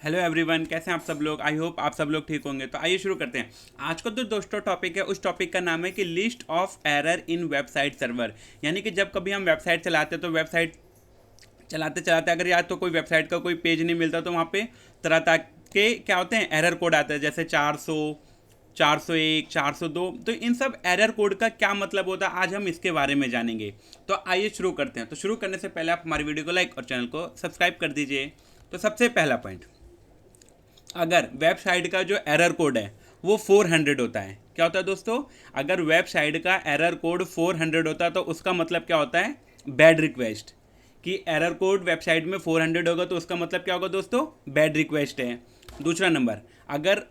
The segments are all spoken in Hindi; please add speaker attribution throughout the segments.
Speaker 1: हेलो एवरीवन, कैसे हैं आप सब लोग। आई होप आप सब लोग ठीक होंगे। तो आइए शुरू करते हैं। आज का जो दोस्तों टॉपिक है, उस टॉपिक का नाम है कि list of error in website server. यानी कि जब कभी हम वेबसाइट चलाते हैं तो वेबसाइट चलाते चलाते अगर या तो कोई वेबसाइट का कोई पेज नहीं मिलता तो वहाँ पे तरह तरह के क्या होते हैं, एरर कोड आते हैं, जैसे 400, 401, 402। तो इन सब एरर कोड का क्या मतलब होता है, आज हम इसके बारे में जानेंगे। तो आइए शुरू करते हैं। तो शुरू करने से पहले आप हमारी वीडियो को लाइक और चैनल को सब्सक्राइब कर दीजिए। तो सबसे पहला पॉइंट, अगर वेबसाइट का जो एरर कोड है वो 400 होता है। क्या होता है दोस्तों, अगर वेबसाइट का एरर कोड 400 होता है तो उसका मतलब क्या होता है, बैड रिक्वेस्ट। कि एरर कोड वेबसाइट में 400 होगा तो उसका मतलब क्या होगा दोस्तों, बैड रिक्वेस्ट है। दूसरा नंबर, अगर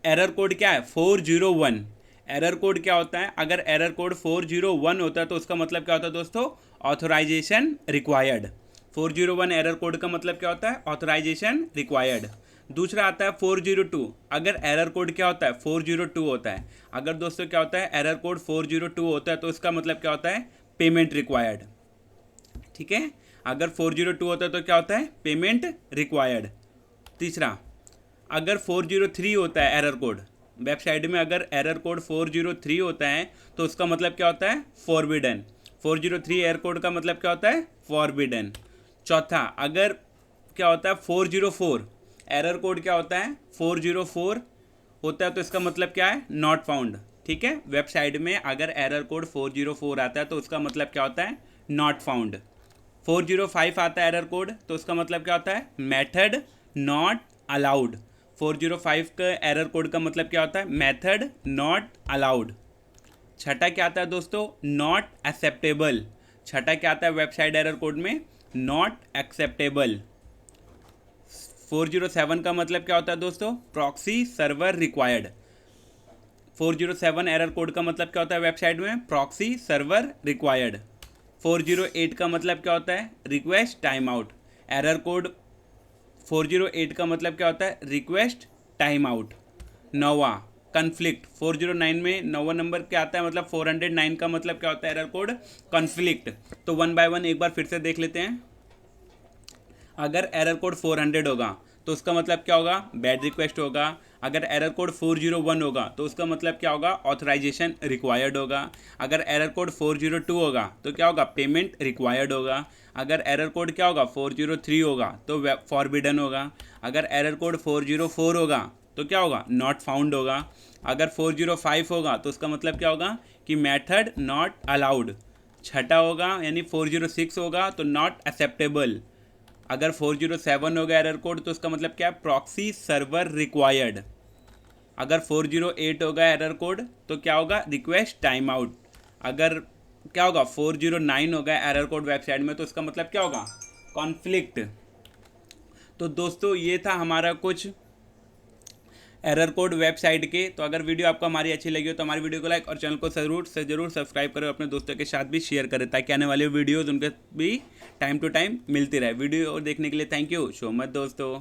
Speaker 1: एरर कोड क्या है 401, एरर कोड क्या होता है, अगर एरर कोड 401 होता है तो उसका मतलब क्या होता है दोस्तों, ऑथोराइजेशन रिक्वायर्ड। 401 एरर कोड का मतलब क्या होता है, ऑथोराइजेशन रिक्वायर्ड। दूसरा आता है 402, अगर एरर कोड क्या होता है 402 होता है, अगर दोस्तों क्या होता है एरर कोड 402 होता है तो उसका मतलब क्या होता है, पेमेंट रिक्वायर्ड। ठीक है, अगर 402 होता है तो क्या होता है, पेमेंट रिक्वायर्ड। तीसरा, अगर 403 होता है एरर कोड वेबसाइट में, अगर एरर कोड 403 होता है तो उसका मतलब क्या होता है, फॉरबिडन। 403 एरर कोड का मतलब क्या होता है, फॉरबिडन। चौथा, अगर क्या होता है 404, एरर कोड क्या होता है 404 होता है तो इसका मतलब क्या है, नॉट फाउंड। ठीक है, वेबसाइट में अगर एरर कोड 404 आता है तो उसका मतलब क्या होता है, नॉट फाउंड। 405 आता है एरर कोड तो उसका मतलब क्या होता है, मेथड नॉट अलाउड। 405 का एरर कोड का मतलब क्या होता है, मेथड नॉट अलाउड। छठा क्या आता है दोस्तों, नॉट एक्सेप्टेबल। छठा क्या आता है वेबसाइट एरर कोड में, नॉट एक्सेप्टेबल। 407 का मतलब क्या होता है दोस्तों, proxy server required. 407 error code का मतलब क्या होता है वेबसाइट में, प्रॉक्सी सर्वर रिक्वायर्ड। 408 का मतलब क्या होता है, request time out. Error code 408 का मतलब क्या होता है, रिक्वेस्ट टाइम आउट। नौवा, कन्फ्लिक्ट। 409 में नौवा नंबर क्या आता है, मतलब 409 का मतलब क्या होता है, एरर कोड कन्फ्लिक्ट। तो वन बाय वन एक बार फिर से देख लेते हैं। अगर एरर कोड 400 होगा तो उसका मतलब क्या होगा, बैड रिक्वेस्ट होगा। अगर एरर कोड 401 होगा तो उसका मतलब क्या होगा, ऑथराइजेशन रिक्वायर्ड होगा। अगर एरर कोड 402 होगा तो क्या होगा, पेमेंट रिक्वायर्ड होगा। अगर एरर कोड क्या होगा 403 होगा तो फॉरबिडन होगा। अगर एरर कोड 404 होगा तो क्या होगा, नॉट फाउंड होगा। अगर 405 होगा तो उसका मतलब क्या होगा, कि मेथड नॉट अलाउड। छठा होगा यानी 406 होगा तो नॉट एक्सेप्टेबल। अगर 407 हो गया एरर कोड तो उसका मतलब क्या है, प्रॉक्सी सर्वर रिक्वायर्ड। अगर 408 होगा एरर कोड तो क्या होगा, रिक्वेस्ट टाइम आउट। अगर क्या होगा 409 होगा एरर कोड वेबसाइट में तो उसका मतलब क्या होगा, कॉन्फ्लिक्ट। तो दोस्तों ये था हमारा कुछ एरर कोड वेबसाइट के। तो अगर वीडियो आपको हमारी अच्छी लगी हो तो हमारी वीडियो को लाइक और चैनल को ज़रूर से ज़रूर सब्सक्राइब करें, अपने दोस्तों के साथ भी शेयर करें ताकि आने वाले वीडियोज़ उनके भी टाइम टू टाइम मिलती रहे। वीडियो देखने के लिए थैंक यू सो मच दोस्तों।